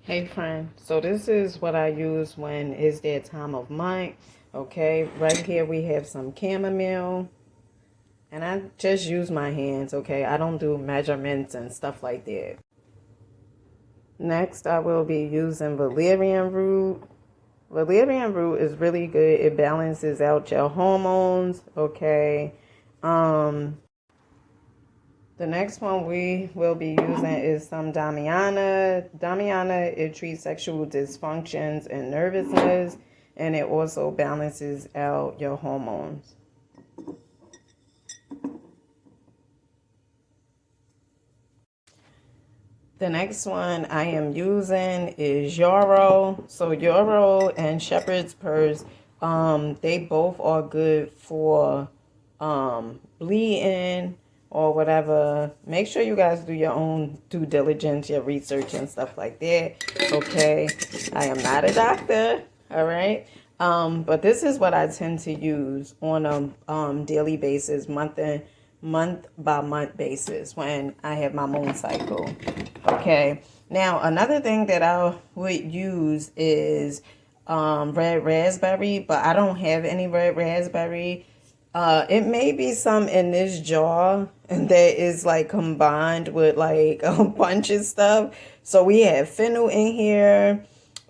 Hey friend, so this is what I use when it's that time of month. Okay, right here we have some chamomile, and I just use my hands. Okay, I don't do measurements and stuff like that. Next, I will be using valerian root. Valerian root is really good. It balances out your hormones. Okay, um, the next one we will be using is some Damiana. Damiana, it treats sexual dysfunctions and nervousness, and it also balances out your hormones. The next one I am using is Yarrow. So Yarrow and Shepherd's Purse, they both are good for bleeding or whatever. Make sure you guys do your own due diligence, your research and stuff like that. Okay, I am not a doctor. All right. But this is what I tend to use on a daily basis, month by month basis when I have my moon cycle. Okay. Now another thing that I would use is red raspberry, but I don't have any red raspberry. It may be some in this jar that is like combined with like a bunch of stuff. So we have fennel in here.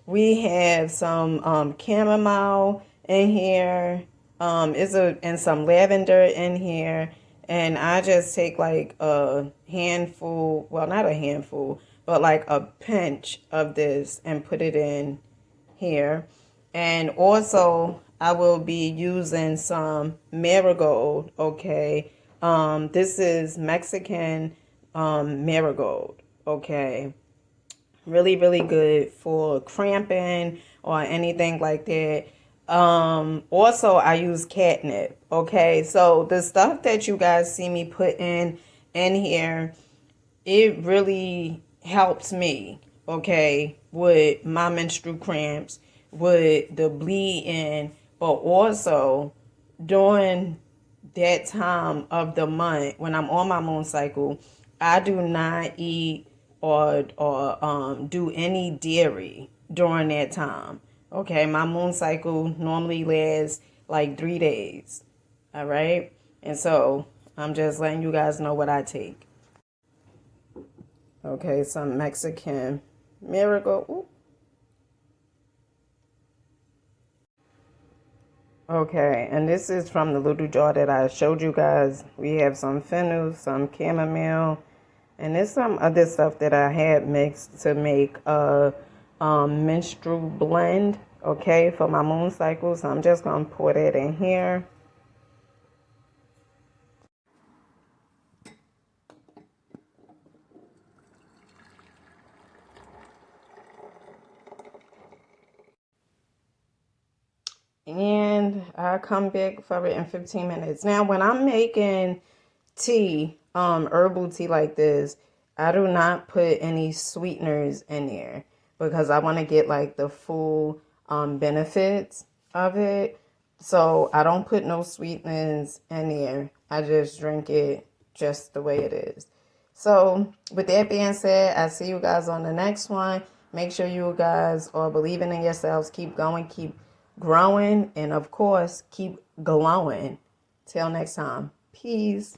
We have some chamomile in here. And some lavender in here. And I just take like a handful, well, not a handful, but like a pinch of this and put it in here. And also, I will be using some marigold, okay? This is Mexican marigold, okay? Really, really good for cramping or anything like that. Also, I use catnip, okay? So the stuff that you guys see me put in here, it really helps me, okay, with my menstrual cramps, with the bleeding, but also during that time of the month when I'm on my moon cycle, I do not eat or do any dairy during that time. Okay, my moon cycle normally lasts like 3 days. All right, and so I'm just letting you guys know what I take. Okay, some Mexican miracle. Ooh. Okay, and this is from the little jar that I showed you guys. We have some fennel, some chamomile, and there's some other stuff that I had mixed to make a menstrual blend, okay, for my moon cycle. So I'm just going to pour that in here. And I'll come back for it in 15 minutes. Now, when I'm making tea, herbal tea like this, I do not put any sweeteners in there because I want to get like the full benefits of it. So I don't put no sweeteners in there. I just drink it just the way it is. So with that being said, I see you guys on the next one. Make sure you guys are believing in yourselves. Keep going, keep growing, and of course, keep glowing. Till next time. Peace.